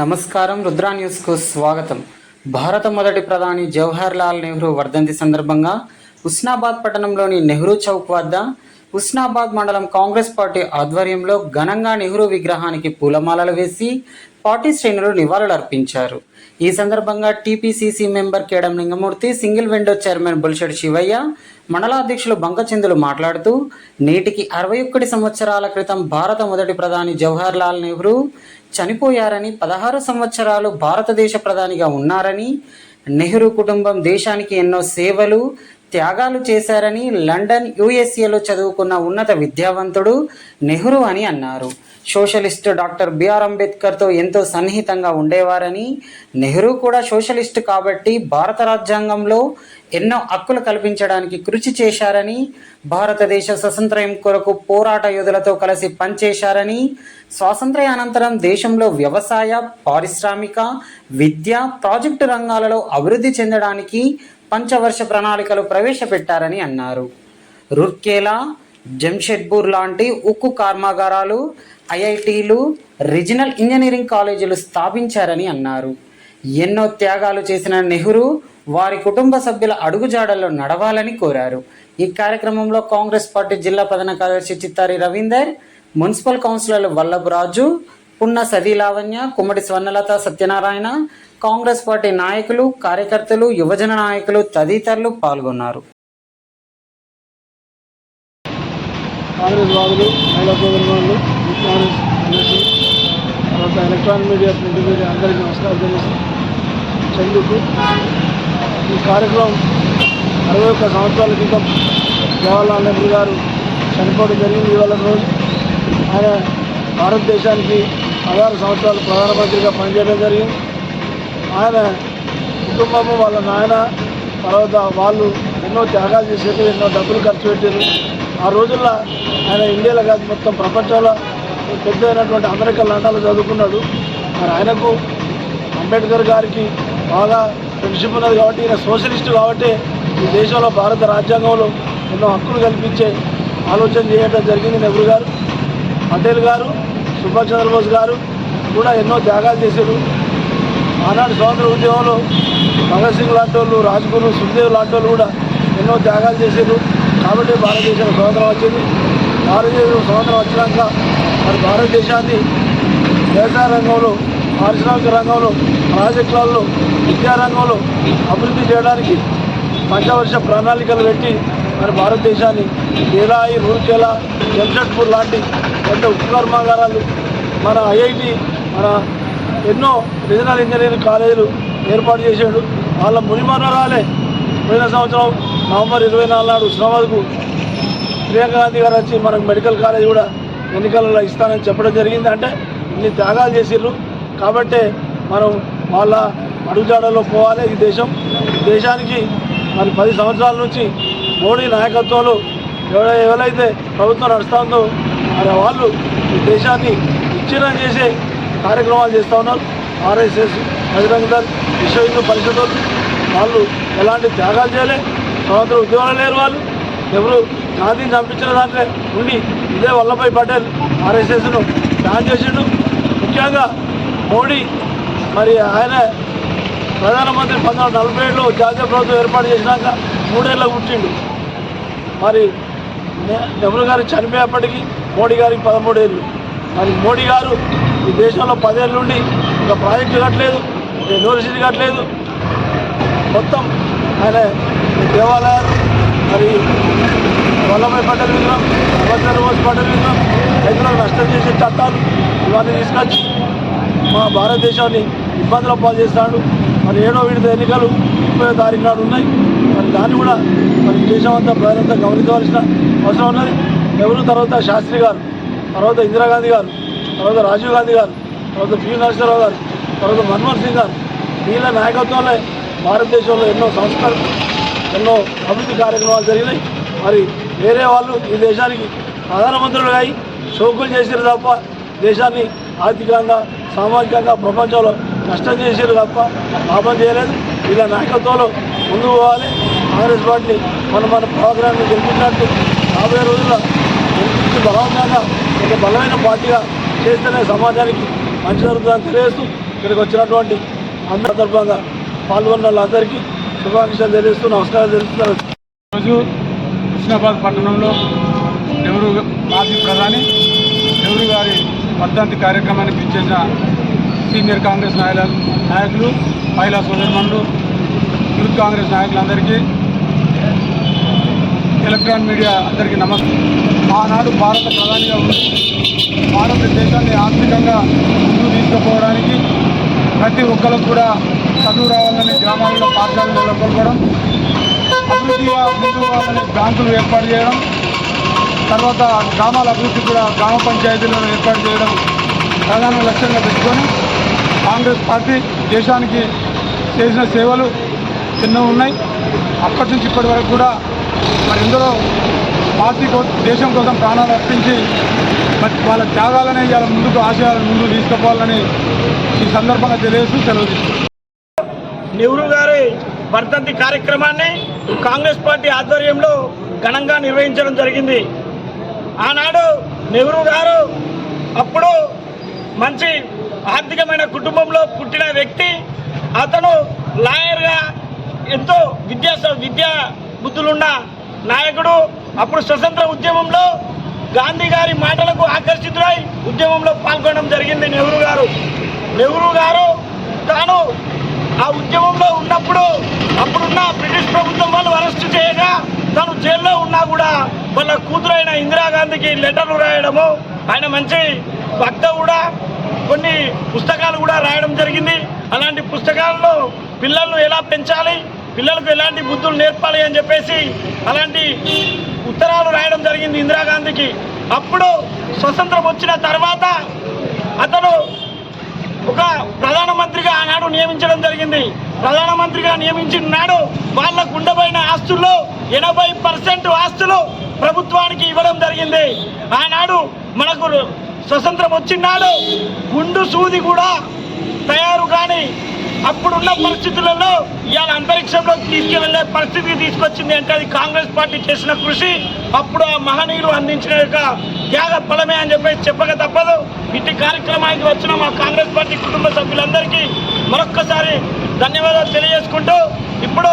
నమస్కారం. రుద్రా న్యూస్కు స్వాగతం. భారత మొదటి ప్రధాని జవహర్ లాల్ నెహ్రూ వర్ధంతి సందర్భంగా హుస్నాబాద్ పట్టణంలోని నెహ్రూ చౌక్ వద్ద హుస్నాబాద్ మండలం కాంగ్రెస్ పార్టీ ఆధ్వర్యంలో ఘనంగా నెహ్రూ విగ్రహానికి పూలమాలలు వేసి పార్టీ శ్రేణులు నివాళులర్పించారు. ఈ సందర్భంగా TPCC member Kedam Lingamurthy, single window chairman బుల్షెడ్ శివయ్య, మండలాధ్యక్షులు బంకచందులు మాట్లాడుతూ నేటికి 61 సంవత్సరాల క్రితం భారత మొదటి ప్రధాని జవహర్ లాల్ నెహ్రూ చనిపోయారని, 16 సంవత్సరాలు భారతదేశ ప్రధానిగా ఉన్నారని, నెహ్రూ కుటుంబం దేశానికి ఎన్నో సేవలు, త్యాగాలు చేశారని, లండన్, యుఎస్ఏలో చదువుకున్న ఉన్నత విద్యావంతుడు నెహ్రూ అని అన్నారు. సోషలిస్టు డాక్టర్ బిఆర్ అంబేద్కర్తో ఎంతో సన్నిహితంగా ఉండేవారని, నెహ్రూ కూడా సోషలిస్టు కాబట్టి భారత రాజ్యాంగంలో ఎన్నో హక్కులు కల్పించడానికి కృషి చేశారని, భారతదేశ స్వతంత్రం కొరకు పోరాట యోధులతో కలిసి పనిచేశారని, స్వాతంత్ర్యానంతరం దేశంలో వ్యవసాయ, పారిశ్రామిక, విద్య, ప్రాజెక్టు రంగాలలో అభివృద్ధి చెందడానికి పంచవర్ష ప్రణాళికలు ప్రవేశపెట్టారని అన్నారు. రూర్కేలా, జంషెడ్పూర్ లాంటి ఉక్కు కర్మాగారాలు, ఐఐటీలు, రీజనల్ ఇంజనీరింగ్ కాలేజీలు స్థాపించారని అన్నారు. ఎన్నో త్యాగాలు చేసిన నెహ్రూ వారి కుటుంబ సభ్యుల అడుగుజాడల్లో నడవాలని కోరారు. ఈ కార్యక్రమంలో కాంగ్రెస్ పార్టీ జిల్లా ప్రధాన కార్యదర్శి చిత్తారి రవీందర్, మున్సిపల్ కౌన్సిలర్లు వల్లభు రాజు, పున్న సతీ లావణ్య, కుమ్మటి స్వర్ణలత సత్యనారాయణ, కాంగ్రెస్ పార్టీ నాయకులు, కార్యకర్తలు, యువజన నాయకులు తదితరులు పాల్గొన్నారు. కాంగ్రెస్ వాదులు, మహిళా సోదరులు, కాంగ్రెస్ తర్వాత ఎలక్ట్రానిక్ మీడియా, ప్రింట్ మీడియా అందరికీ నమస్కారం తెలియజేసి చందుకు ఈ కార్యక్రమం 61 సంవత్సరాల క్రితం జవహర్లాల్ నెహ్రూ గారు చనిపోవడం జరిగింది. ఇవాళ రోజు ఆయన భారతదేశానికి 16 సంవత్సరాలు ప్రధానమంత్రిగా పనిచేయడం జరిగింది. ఆయన కుటుంబము, వాళ్ళ నాయన, తర్వాత వాళ్ళు ఎన్నో త్యాగాలు చేసేది, ఎన్నో డబ్బులు ఖర్చు పెట్టారు. ఆ రోజుల్లో ఆయన ఇండియాలో కాదు మొత్తం ప్రపంచంలో పెద్ద అయినటువంటి అమెరికా, లండన్లో చదువుకున్నాడు. మరి ఆయనకు అంబేద్కర్ గారికి బాగా ఫ్రెండ్షిప్ ఉన్నది కాబట్టి, ఈయన సోషలిస్టు కాబట్టి ఈ దేశంలో భారత రాజ్యాంగంలో ఎన్నో హక్కులు కల్పించే ఆలోచన చేయడం జరిగింది. నెహ్రూ గారు, పటేల్ గారు, సుభాష్ చంద్రబోస్ గారు కూడా ఎన్నో త్యాగాలు చేశారు. ఆనాడు స్వాతంత్ర ఉద్యమంలో భగత్ సింగ్ లాంటి వాళ్ళు, రాజ్గురు, సుఖదేవ్ లాంటి వాళ్ళు కూడా ఎన్నో త్యాగాలు చేశారు. కాబట్టి భారతదేశం స్వాతంత్రం వచ్చింది. భారతదేశం స్వాతంత్రం వచ్చినాక మరి భారతదేశాన్ని వ్యవసాయ రంగంలో, పారిశ్రామిక రంగంలో, ప్రాజెక్టులలో, విద్యారంగంలో అభివృద్ధి చేయడానికి పంచవర్ష ప్రణాళికలు పెట్టి మరి భారతదేశాన్ని బేలాయి, రూర్కేలా, జంషెడ్పూర్ లాంటి పెద్ద ఉక్కు కర్మాగారాలు, మన ఐఐటి, మన ఎన్నో రీజనల్ ఇంజనీరింగ్ కాలేజీలు ఏర్పాటు చేశాడు. వాళ్ళ మునిమనరాలే పోయిన సంవత్సరం నవంబర్ 24 నాడు హుస్నాబాద్కు ప్రియాంక గాంధీ గారు వచ్చి మనకు మెడికల్ కాలేజ్ కూడా ఎన్నికలలో ఇస్తానని చెప్పడం జరిగింది. అంటే ఇన్ని త్యాగాలు చేసిర్రు కాబట్టే మనం వాళ్ళ అడుగుజాడలో పోవాలి. ఈ దేశానికి మరి 10 సంవత్సరాల నుంచి మోడీ నాయకత్వంలో ఎవరైతే ప్రభుత్వం నడుస్తుందో మరి వాళ్ళు ఈ దేశాన్ని విచ్ఛిన్నం చేసే కార్యక్రమాలు చేస్తూ ఉన్నారు. ఆర్ఎస్ఎస్, బజరంగ్ దళ్, విశ్వ హిందూ పరిషత్ వాళ్ళు ఎలాంటి త్యాగాలు చేయలే, స్వాతంత్ర ఉద్యమాలు లేరు. వాళ్ళు ఎవరు గాంధీని చంపించిన దాంట్లో ఉండి ఇదే వల్లభాయ్ పటేల్ ఆర్ఎస్ఎస్ను బ్యాన్ చేసిండు. ముఖ్యంగా మోడీ మరి ఆయన ప్రధానమంత్రి 1947లో జాతీయ ప్రభుత్వం ఏర్పాటు చేసినాక 3 ఏళ్ళకు పుట్టిండు. మరి నెహ్రూ గారు చనిపోయేప్పటికీ మోడీ గారికి 13 ఏళ్ళు. మరి మోడీ గారు ఈ దేశంలో 10 ఏళ్ళ నుండి ఒక ప్రాజెక్టు కట్టలేదు, యూనివర్సిటీ కట్టలేదు. మొత్తం ఆయన దేవాలయాలు, మరి వల్లభాయ్ పటేల్ విగ్రహం, సుభాష్ చంద్రబోస్ పటేల్ విగ్రహం, రైతులకు నష్టం చేసే చట్టాలు ఇవన్నీ తీసుకొచ్చి మా భారతదేశాన్ని ఇబ్బందుల పాలు చేస్తాడు. మరి 7వ విడత ఎన్నికలు 30వ తారీఖు నాడు ఉన్నాయి. మరి దాన్ని కూడా మరి దేశమంతా ప్రజలంతా గమనించవలసిన అవసరం ఉన్నది. నెహ్రూ తర్వాత శాస్త్రి గారు, తర్వాత ఇందిరాగాంధీ గారు, తర్వాత రాజీవ్ గాంధీ గారు, తర్వాత పి నరసింహారావు గారు, తర్వాత మన్మోహన్ సింగ్ గారు, వీళ్ళ నాయకత్వంలో భారతదేశంలో ఎన్నో సంస్కరణలు, ఎన్నో అభివృద్ధి కార్యక్రమాలు జరిగినాయి. మరి వేరే వాళ్ళు ఈ దేశానికి ప్రధానమంత్రులు అయి షోకులు చేసారు తప్ప దేశాన్ని ఆర్థికంగా, సామాజికంగా ప్రపంచంలో నష్టం చేసారు తప్ప లాభం చేయలేదు. వీళ్ళ నాయకత్వంలో ముందుకు పోవాలి. కాంగ్రెస్ పార్టీ మన ప్రోగ్రాన్ని గెలిపించినట్టు రాబోయే రోజుల్లో బలవంతంగా ఒక బలమైన పార్టీగా చేస్తేనే సమాజానికి మంచి జరుగుతుందని తెలియజేస్తూ ఇక్కడికి వచ్చినటువంటి అందరి సందర్భంగా పాల్గొన్న వాళ్ళందరికీ శుభాకాంక్షలు తెలియజేస్తూ నమస్కారాలు తెలుస్తున్నాను. ఈరోజు హుస్నాబాద్ పట్టణంలో నెహ్రూ మాజీ ప్రధాని నెహ్రూ గారి వర్ధంతి కార్యక్రమానికి ఇచ్చేసిన సీనియర్ కాంగ్రెస్ నాయకులు, మహిళా సోదరుమణులు, యూత్ కాంగ్రెస్ నాయకులందరికీ, ఎలక్ట్రానిక్ మీడియా అందరికీ నమస్కారం. ఆనాడు భారత ప్రధానిగా ఉండి భారతదేశాన్ని ఆర్థికంగా ముందుకు తీసుకుపోవడానికి ప్రతి ఒక్కరికి కూడా చదువు రావాలని గ్రామాల్లో పాఠశాలలు నెలకొల్పడం, అభివృద్ధిగా ముందుకు రావాలని బ్యాంకులు ఏర్పాటు చేయడం, తర్వాత గ్రామాల అభివృద్ధి కూడా గ్రామ పంచాయతీలను ఏర్పాటు చేయడం ప్రధాన లక్ష్యంగా పెట్టుకొని కాంగ్రెస్ పార్టీ దేశానికి చేసిన సేవలు ఎన్నో ఉన్నాయి. అప్పటి నుంచి ఇప్పటి వరకు కూడా మరి ఎందరో పార్టీ దేశం కోసం ప్రాణాలు అర్పించి వాళ్ళ త్యాగాలని వాళ్ళ ముందుకు ఆశయాలను ముందుకు తీసుకుపోవాలని ఈ సందర్భంగా తెలియజేస్తూ సెలవు తీసుకుంటాం. నెహ్రూ గారి వర్ధంతి కార్యక్రమాన్ని కాంగ్రెస్ పార్టీ ఆధ్వర్యంలో ఘనంగా నిర్వహించడం జరిగింది. ఆనాడు నెహ్రూ గారు అప్పుడు మంచి ఆర్థికమైన కుటుంబంలో పుట్టిన వ్యక్తి. అతను లాయర్గా ఎంతో విద్యా బుద్ధులున్న నాయకుడు. అప్పుడు స్వతంత్ర ఉద్యమంలో గాంధీ గారి మాటలకు ఆకర్షితులై ఉద్యమంలో పాల్గొనడం జరిగింది నెహ్రూ గారు తాను ఆ ఉద్యమంలో ఉన్నప్పుడు అప్పుడున్న బ్రిటిష్ ప్రభుత్వం వాళ్ళు అరెస్టు చేయగా తను జైల్లో ఉన్నా కూడా వాళ్ళ కూతురైన ఇందిరాగాంధీకి లెటర్లు రాయడము, ఆయన మంచి భక్త కూడా కొన్ని పుస్తకాలు కూడా రాయడం జరిగింది. అలాంటి పుస్తకాలను పిల్లలను ఎలా పెంచాలి, పిల్లలకు ఎలాంటి బుద్ధులు నేర్పాలి అని చెప్పేసి అలాంటి ఉత్తరాలు రాయడం జరిగింది ఇందిరాగాంధీకి. అప్పుడు స్వతంత్రం వచ్చిన తర్వాత అతను ఒక ప్రధానమంత్రిగా ఆనాడు నియమించడం జరిగింది. ప్రధానమంత్రిగా నియమించిన నాడు వాళ్ళకు ఉండబోయిన ఆస్తుల్లో 80% ఆస్తులు ప్రభుత్వానికి ఇవ్వడం జరిగింది. ఆనాడు మనకు స్వతంత్రం వచ్చినాడు గుండు సూది కూడా తయారు కానీ అప్పుడున్న పరిస్థితులలో ఇవాళ అంతరిక్షంలోకి తీసుకువెళ్లే పరిస్థితికి తీసుకొచ్చింది అంటే అది కాంగ్రెస్ పార్టీ చేసిన కృషి, అప్పుడు ఆ మహనీయులు అందించిన యొక్క త్యాగ ఫలమే అని చెప్పేసి చెప్పక తప్పదు. ఇట్టి కార్యక్రమానికి వచ్చిన మా కాంగ్రెస్ పార్టీ కుటుంబ సభ్యులందరికీ మరొక్కసారి ధన్యవాదాలు తెలియజేసుకుంటూ ఇప్పుడు